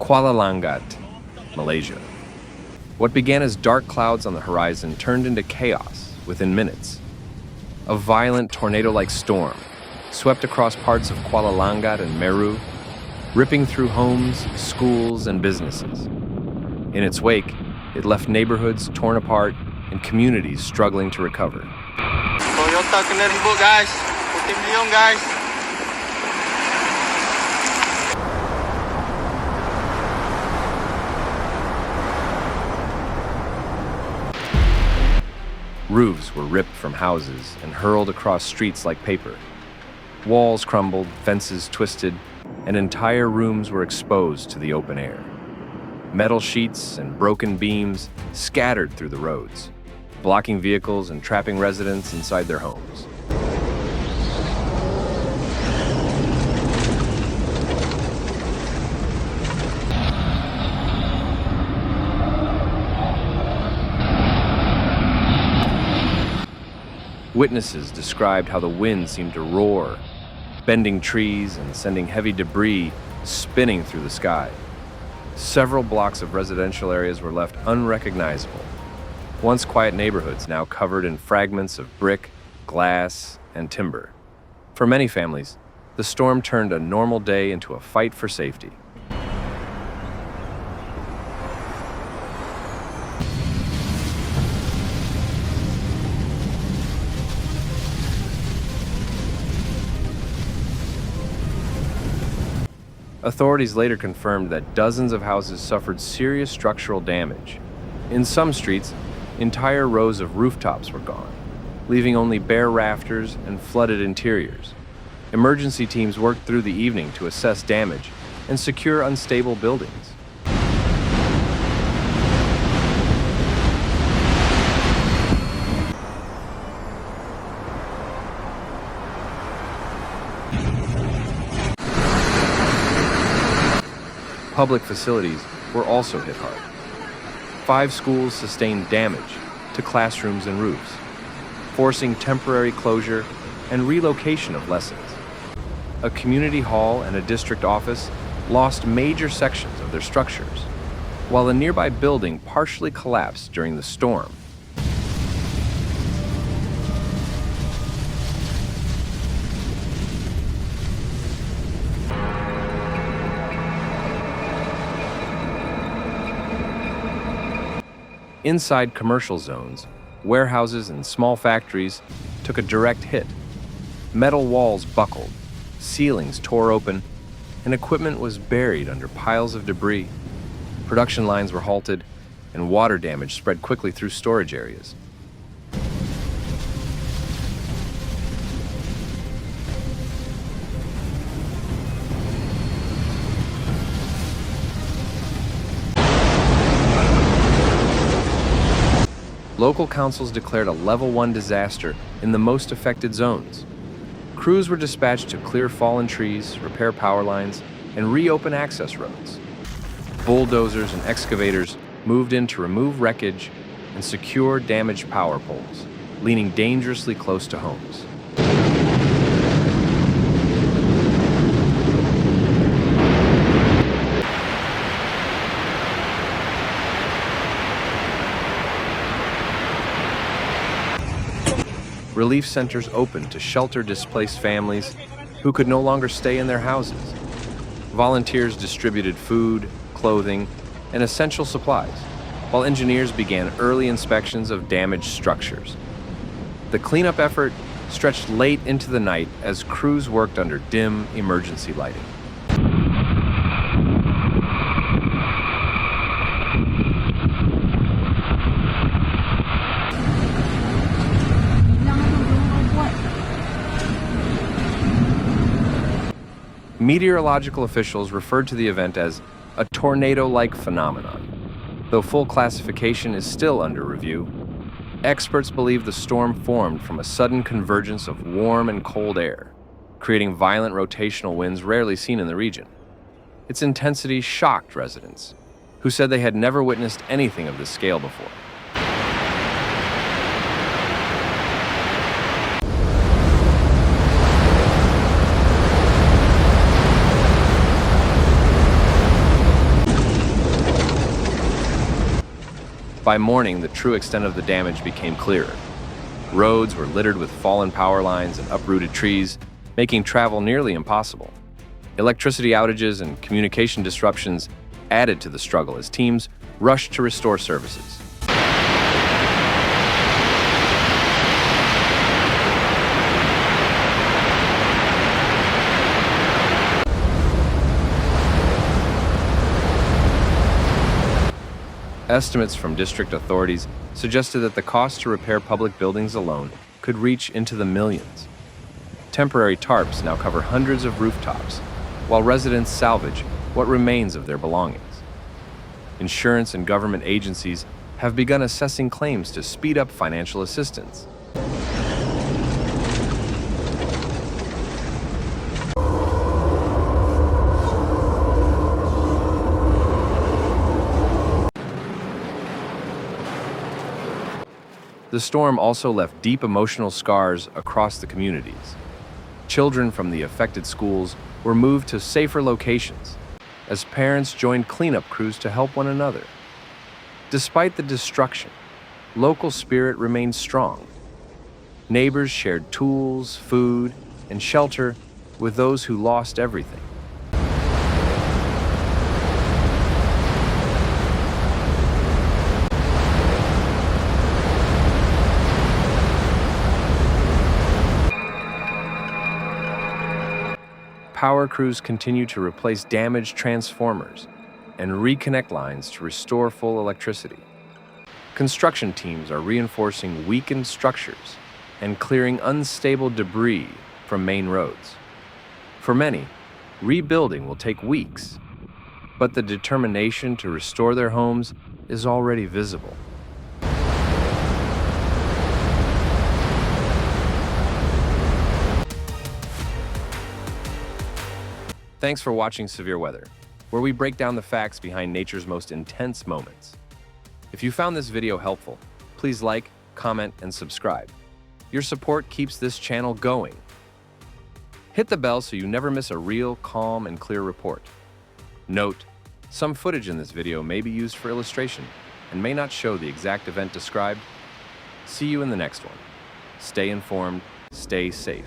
Kuala Langat, Malaysia. What began as dark clouds on the horizon turned into chaos within minutes. A violent tornado-like storm swept across parts of Kuala Langat and Meru, ripping through homes, schools, and businesses. In its wake, it left neighborhoods torn apart and communities struggling to recover. Toyota kena ribut guys, puting beliung guys. Roofs were ripped from houses and hurled across streets like paper. Walls crumbled, fences twisted, and entire rooms were exposed to the open air. Metal sheets and broken beams scattered through the roads, blocking vehicles and trapping residents inside their homes. Witnesses described how the wind seemed to roar, bending trees and sending heavy debris spinning through the sky. Several blocks of residential areas were left unrecognizable. Once quiet neighborhoods now covered in fragments of brick, glass, and timber. For many families, the storm turned a normal day into a fight for safety. Authorities later confirmed that dozens of houses suffered serious structural damage. In some streets, entire rows of rooftops were gone, leaving only bare rafters and flooded interiors. Emergency teams worked through the evening to assess damage and secure unstable buildings. Public facilities were also hit hard. 5 schools sustained damage to classrooms and roofs, forcing temporary closure and relocation of lessons. A community hall and a district office lost major sections of their structures, while a nearby building partially collapsed during the storm. Inside commercial zones, warehouses and small factories took a direct hit. Metal walls buckled, ceilings tore open, and equipment was buried under piles of debris. Production lines were halted, and water damage spread quickly through storage areas. Local councils declared a Level 1 disaster in the most affected zones. Crews were dispatched to clear fallen trees, repair power lines, and reopen access roads. Bulldozers and excavators moved in to remove wreckage and secure damaged power poles, leaning dangerously close to homes. Relief centers opened to shelter displaced families who could no longer stay in their houses. Volunteers distributed food, clothing, and essential supplies, while engineers began early inspections of damaged structures. The cleanup effort stretched late into the night as crews worked under dim emergency lighting. Meteorological officials referred to the event as a tornado-like phenomenon. Though full classification is still under review, experts believe the storm formed from a sudden convergence of warm and cold air, creating violent rotational winds rarely seen in the region. Its intensity shocked residents, who said they had never witnessed anything of this scale before. By morning, the true extent of the damage became clearer. Roads were littered with fallen power lines and uprooted trees, making travel nearly impossible. Electricity outages and communication disruptions added to the struggle as teams rushed to restore services. Estimates from district authorities suggested that the cost to repair public buildings alone could reach into the millions. Temporary tarps now cover hundreds of rooftops, while residents salvage what remains of their belongings. Insurance and government agencies have begun assessing claims to speed up financial assistance. The storm also left deep emotional scars across the communities. Children from the affected schools were moved to safer locations as parents joined cleanup crews to help one another. Despite the destruction, local spirit remained strong. Neighbors shared tools, food, and shelter with those who lost everything. Power crews continue to replace damaged transformers and reconnect lines to restore full electricity. Construction teams are reinforcing weakened structures and clearing unstable debris from main roads. For many, rebuilding will take weeks, but the determination to restore their homes is already visible. Thanks for watching Severe Weather, where we break down the facts behind nature's most intense moments. If you found this video helpful, please like, comment, and subscribe. Your support keeps this channel going. Hit the bell so you never miss a real, calm, and clear report. Note, some footage in this video may be used for illustration and may not show the exact event described. See you in the next one. Stay informed, stay safe.